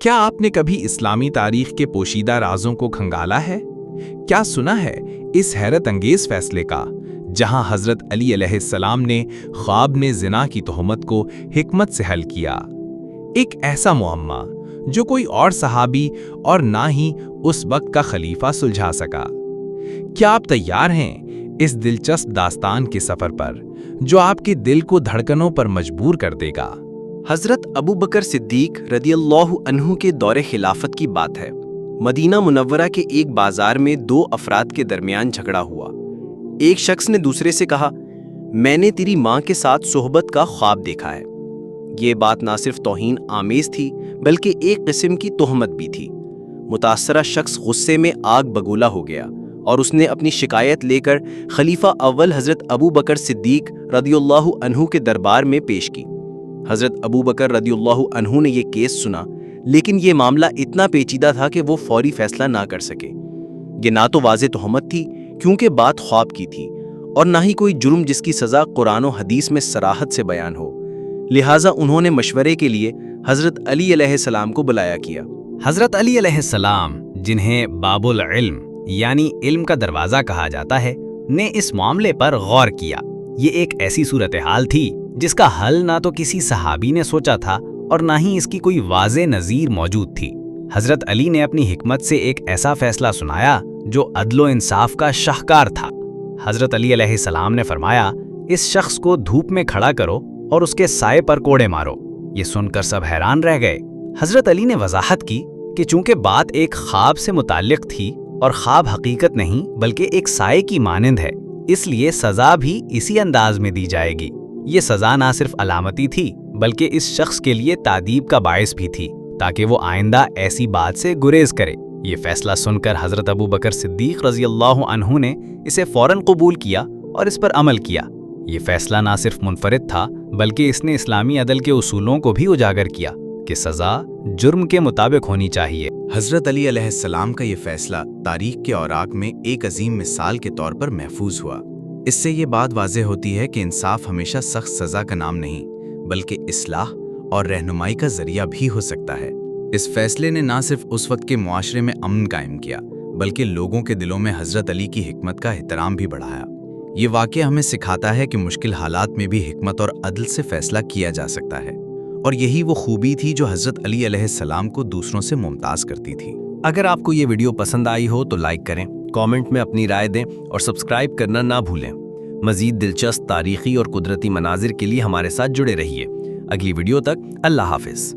کیا آپ نے کبھی اسلامی تاریخ کے پوشیدہ رازوں کو کھنگالا ہے؟ کیا سنا ہے اس حیرت انگیز فیصلے کا جہاں حضرت علی علیہ السلام نے خواب میں زنا کی تہمت کو حکمت سے حل کیا؟ ایک ایسا معمہ جو کوئی اور صحابی اور نہ ہی اس وقت کا خلیفہ سلجھا سکا۔ کیا آپ تیار ہیں اس دلچسپ داستان کے سفر پر جو آپ کے دل کو دھڑکنوں پر مجبور کر دے گا؟ حضرت ابو بکر صدیق رضی اللہ عنہ کے دور خلافت کی بات ہے۔ مدینہ منورہ کے ایک بازار میں دو افراد کے درمیان جھگڑا ہوا۔ ایک شخص نے دوسرے سے کہا، میں نے تیری ماں کے ساتھ صحبت کا خواب دیکھا ہے۔ یہ بات نہ صرف توہین آمیز تھی بلکہ ایک قسم کی تہمت بھی تھی۔ متاثرہ شخص غصے میں آگ بگولا ہو گیا اور اس نے اپنی شکایت لے کر خلیفہ اول حضرت ابو بکر صدیق رضی اللہ عنہ کے دربار میں پیش کی۔ حضرت ابو بکر رضی اللہ عنہ نے یہ کیس سنا، لیکن یہ معاملہ اتنا پیچیدہ تھا کہ وہ فوری فیصلہ نہ کر سکے۔ یہ نہ تو واضح تہمت تھی کیونکہ بات خواب کی تھی، اور نہ ہی کوئی جرم جس کی سزا قرآن و حدیث میں صراحت سے بیان ہو۔ لہٰذا انہوں نے مشورے کے لیے حضرت علی علیہ السلام کو بلایا کیا۔ حضرت علی علیہ السلام، جنہیں باب العلم یعنی علم کا دروازہ کہا جاتا ہے، نے اس معاملے پر غور کیا۔ یہ ایک ایسی صورتحال تھی جس کا حل نہ تو کسی صحابی نے سوچا تھا اور نہ ہی اس کی کوئی واضح نظیر موجود تھی۔ حضرت علی نے اپنی حکمت سے ایک ایسا فیصلہ سنایا جو عدل و انصاف کا شاہکار تھا۔ حضرت علی علیہ السلام نے فرمایا، اس شخص کو دھوپ میں کھڑا کرو اور اس کے سائے پر کوڑے مارو۔ یہ سن کر سب حیران رہ گئے۔ حضرت علی نے وضاحت کی کہ چونکہ بات ایک خواب سے متعلق تھی اور خواب حقیقت نہیں بلکہ ایک سائے کی مانند ہے، اس لیے سزا بھی اسی انداز میں دی جائے گی۔ یہ سزا نہ صرف علامتی تھی بلکہ اس شخص کے لیے تعدیب کا باعث بھی تھی تاکہ وہ آئندہ ایسی بات سے گریز کرے۔ یہ فیصلہ سن کر حضرت ابو بکر صدیق رضی اللہ عنہ نے اسے فوراً قبول کیا اور اس پر عمل کیا۔ یہ فیصلہ نہ صرف منفرد تھا بلکہ اس نے اسلامی عدل کے اصولوں کو بھی اجاگر کیا کہ سزا جرم کے مطابق ہونی چاہیے۔ حضرت علی علیہ السلام کا یہ فیصلہ تاریخ کے اوراق میں ایک عظیم مثال کے طور پر محفوظ ہوا۔ اس سے یہ بات واضح ہوتی ہے کہ انصاف ہمیشہ سخت سزا کا نام نہیں بلکہ اصلاح اور رہنمائی کا ذریعہ بھی ہو سکتا ہے۔ اس فیصلے نے نہ صرف اس وقت کے معاشرے میں امن قائم کیا بلکہ لوگوں کے دلوں میں حضرت علی کی حکمت کا احترام بھی بڑھایا۔ یہ واقعہ ہمیں سکھاتا ہے کہ مشکل حالات میں بھی حکمت اور عدل سے فیصلہ کیا جا سکتا ہے، اور یہی وہ خوبی تھی جو حضرت علی علیہ السلام کو دوسروں سے ممتاز کرتی تھی۔ اگر آپ کو یہ ویڈیو پسند آئی ہو تو لائک کریں، کامنٹ میں اپنی رائے دیں اور سبسکرائب کرنا نہ بھولیں۔ مزید دلچسپ تاریخی اور قدرتی مناظر کے لیے ہمارے ساتھ جڑے رہیے۔ اگلی ویڈیو تک اللہ حافظ۔